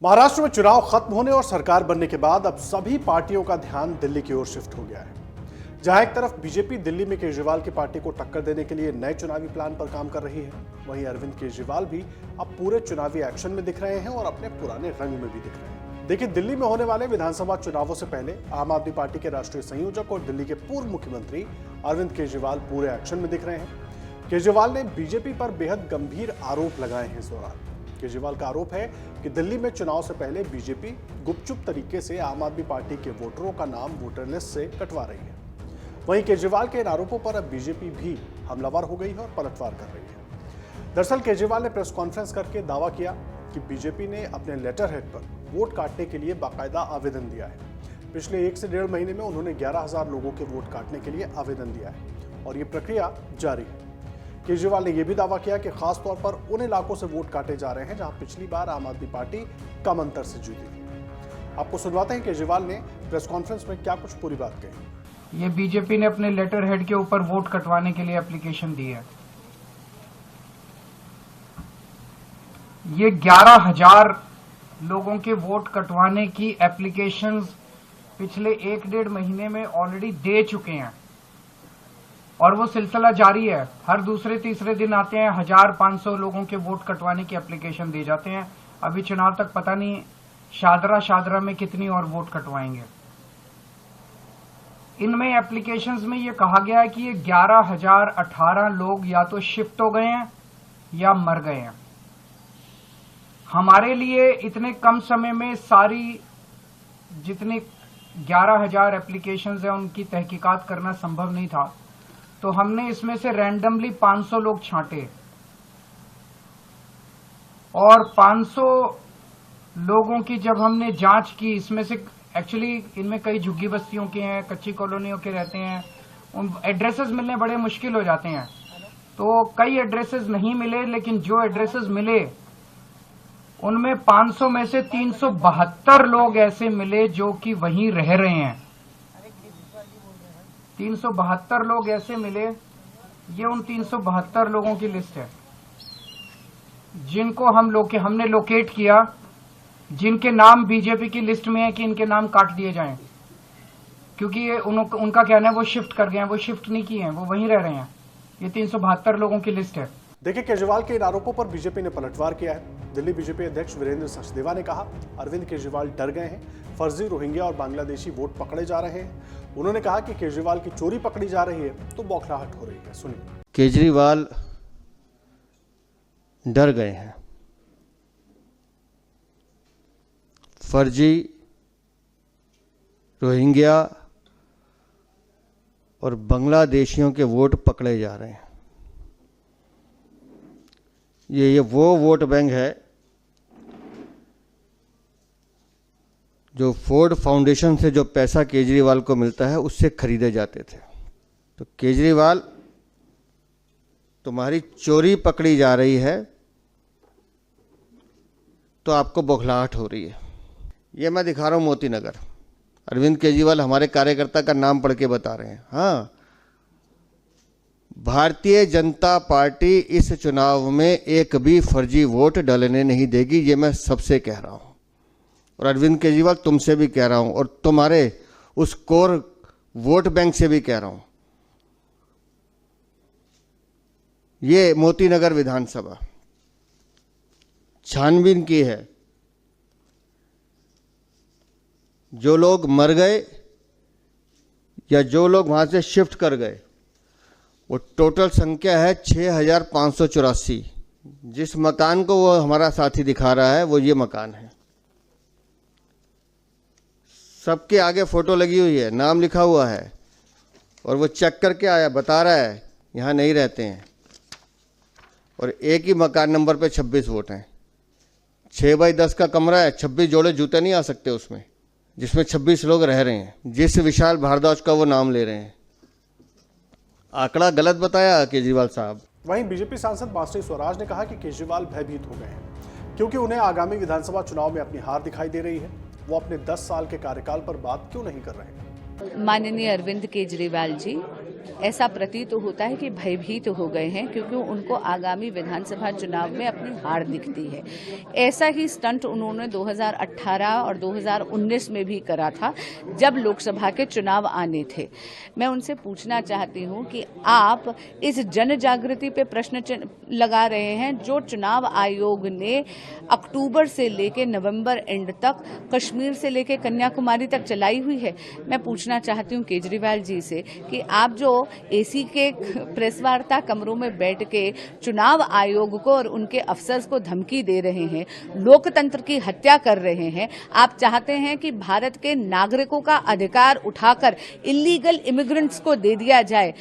महाराष्ट्र में चुनाव खत्म होने और सरकार बनने के बाद अब सभी पार्टियों का ध्यान दिल्ली की ओर शिफ्ट हो गया है। जहां एक तरफ बीजेपी दिल्ली में केजरीवाल की पार्टी को टक्कर देने के लिए नए चुनावी प्लान पर काम कर रही है, वहीं अरविंद केजरीवाल भी अब पूरे चुनावी एक्शन में दिख रहे हैं और अपने पुराने रंग में भी दिख रहे हैं। देखिए, दिल्ली में होने वाले विधानसभा चुनावों से पहले आम आदमी पार्टी के राष्ट्रीय संयोजक और दिल्ली के पूर्व मुख्यमंत्री अरविंद केजरीवाल पूरे एक्शन में दिख रहे हैं। केजरीवाल ने बीजेपी पर बेहद गंभीर आरोप लगाए हैं इस दौरान। केजरीवाल का आरोप है कि दिल्ली में चुनाव से पहले बीजेपी गुपचुप तरीके से आम आदमी पार्टी के वोटरों का नाम वोटर लिस्ट से कटवा रही है। वहीं केजरीवाल के इन आरोपों पर अब बीजेपी भी हमलावर हो गई है और पलटवार कर रही है। दरअसल केजरीवाल ने प्रेस कॉन्फ्रेंस करके दावा किया कि बीजेपी ने अपने लेटर हेड पर वोट काटने के लिए बाकायदा आवेदन दिया है। पिछले 1 से 1.5 महीने में उन्होंने 11,000 लोगों के वोट काटने के लिए आवेदन दिया है और ये प्रक्रिया जारी है। केजरीवाल ने यह भी दावा किया कि खास तौर पर उन इलाकों से वोट काटे जा रहे हैं जहां पिछली बार आम आदमी पार्टी कम अंतर से जीती थी। आपको सुनवाते हैं केजरीवाल ने प्रेस कॉन्फ्रेंस में क्या कुछ पूरी बात कही। ये बीजेपी ने अपने लेटर हेड के ऊपर वोट कटवाने के लिए एप्लीकेशन दी है। ये 11,000 लोगों के वोट कटवाने की एप्लीकेशंस पिछले 1-1.5 महीने में ऑलरेडी दे चुके हैं और वो सिलसिला जारी है। हर दूसरे तीसरे दिन आते हैं, 1,500 लोगों के वोट कटवाने की एप्लीकेशन दे जाते हैं। अभी चुनाव तक पता नहीं शादरा में कितनी और वोट कटवाएंगे। इनमें एप्लीकेशंस में ये कहा गया है कि ये 11,018 लोग या तो शिफ्ट हो गए हैं या मर गए हैं। हमारे लिए इतने कम समय में सारी जितनी 11,000 एप्लीकेशंस हैं उनकी तहकीकात करना संभव नहीं था, तो हमने इसमें से रैंडमली 500 लोग छांटे और 500 लोगों की जब हमने जांच की, इसमें से एक्चुअली इनमें कई झुग्गी बस्तियों के हैं, कच्ची कॉलोनियों के रहते हैं, उन एड्रेसेस मिलने बड़े मुश्किल हो जाते हैं। तो कई एड्रेसेस नहीं मिले, लेकिन जो एड्रेसेस मिले उनमें 500 में से 372 लोग ऐसे मिले जो कि वहीं रह रहे हैं। 372 लोग ऐसे मिले। ये उन 372 लोगों की लिस्ट है जिनको हमने लोकेट किया, जिनके नाम बीजेपी की लिस्ट में है कि इनके नाम काट दिए जाएं, क्योंकि ये उनका कहना है वो शिफ्ट कर गए हैं। वो शिफ्ट नहीं किए हैं, वो वहीं रह रहे हैं। ये 372 लोगों की लिस्ट है। देखिए, केजरीवाल के इन आरोपों पर बीजेपी ने पलटवार किया है। दिल्ली बीजेपी अध्यक्ष वीरेंद्र सचदेवा ने कहा, अरविंद केजरीवाल डर गए हैं, फर्जी रोहिंग्या और बांग्लादेशी वोट पकड़े जा रहे हैं। उन्होंने कहा कि केजरीवाल की चोरी पकड़ी जा रही है तो बौखलाहट हो रही है। सुनिए। केजरीवाल डर गए हैं, फर्जी रोहिंग्या और बांग्लादेशियों के वोट पकड़े जा रहे हैं। ये वो वोट बैंक है जो फोर्ड फाउंडेशन से जो पैसा केजरीवाल को मिलता है उससे खरीदे जाते थे। तो केजरीवाल, तुम्हारी चोरी पकड़ी जा रही है तो आपको बौखलाहट हो रही है। ये मैं दिखा रहा हूँ मोती नगर। अरविंद केजरीवाल हमारे कार्यकर्ता का नाम पढ़ के बता रहे हैं। हाँ, भारतीय जनता पार्टी इस चुनाव में एक भी फर्जी वोट डालने नहीं देगी। ये मैं सबसे कह रहा हूँ और अरविंद केजरीवाल तुमसे भी कह रहा हूँ और तुम्हारे उस कोर वोट बैंक से भी कह रहा हूँ। ये मोती नगर विधानसभा छानबीन की है। जो लोग मर गए या जो लोग वहां से शिफ्ट कर गए, वो टोटल संख्या है 6,584। जिस मकान को वो हमारा साथी दिखा रहा है वो ये मकान है। सबके आगे फोटो लगी हुई है, नाम लिखा हुआ है और वो चेक करके आया, बता रहा है यहाँ नहीं रहते हैं। और एक ही मकान नंबर पे 26 वोट हैं। 6x10 का कमरा है, 26 जोड़े जूते नहीं आ सकते उसमें, जिसमें 26 लोग रह रहे हैं। जिस विशाल भारद्वाज का वो नाम ले रहे हैं, आंकड़ा गलत बताया केजरीवाल साहब। वहीं बीजेपी सांसद बांसुरी स्वराज ने कहा कि केजरीवाल भयभीत हो गए हैं क्योंकि उन्हें आगामी विधानसभा चुनाव में अपनी हार दिखाई दे रही है। वो अपने 10 साल के कार्यकाल पर बात क्यों नहीं कर रहे हैं। माननीय अरविंद केजरीवाल जी, ऐसा प्रतीत होता है कि भयभीत हो गए हैं, क्योंकि उनको आगामी विधानसभा चुनाव में अपनी हार दिखती है। ऐसा ही स्टंट उन्होंने 2018 और 2019 में भी करा था, जब लोकसभा के चुनाव आने थे। मैं उनसे पूछना चाहती हूं कि आप इस जन जागृति पे प्रश्न लगा रहे हैं जो चुनाव आयोग ने अक्टूबर से लेके नवंबर एंड तक, कश्मीर से लेके कन्याकुमारी तक चलाई हुई है। मैं पूछना चाहती हूं केजरीवाल जी से कि आप जो एसी के प्रेस वार्ता कमरों में बैठ के चुनाव आयोग को और उनके अफसर्स को धमकी दे रहे हैं, लोकतंत्र की हत्या कर रहे हैं, आप चाहते हैं कि भारत के नागरिकों का अधिकार उठाकर इलीगल इमिग्रेंट्स को दे दिया जाए।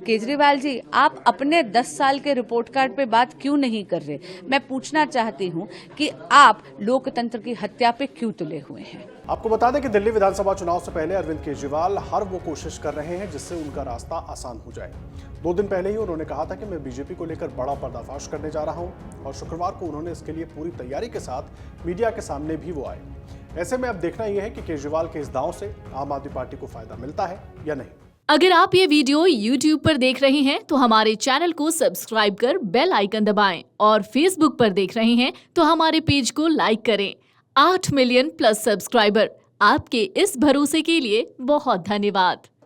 केजरीवाल जी, आप अपने 10 साल के रिपोर्ट कार्ड पे बात क्यों नहीं कर रहे? मैं पूछना चाहती हूं कि आप लोकतंत्र की हत्या पे क्यों तुले हुए हैं? आपको बता दें कि दिल्ली विधानसभा चुनाव से पहले अरविंद केजरीवाल हर वो कोशिश कर रहे हैं जिससे उनका रास्ता आसान हो जाए। 2 दिन पहले ही उन्होंने कहा था कि मैं बीजेपी को लेकर बड़ा पर्दाफाश करने जा रहा हूं, और शुक्रवार को उन्होंने इसके लिए पूरी तैयारी के साथ मीडिया के सामने भी वो आए। ऐसे में अब देखना यह है कि केजरीवाल के इस दांव से आम आदमी पार्टी को फायदा मिलता है या नहीं। अगर आप ये वीडियो YouTube पर देख रहे हैं तो हमारे चैनल को सब्सक्राइब कर बेल आइकन दबाएं, और Facebook पर देख रहे हैं तो हमारे पेज को लाइक करें। 8 मिलियन प्लस सब्सक्राइबर, आपके इस भरोसे के लिए बहुत धन्यवाद।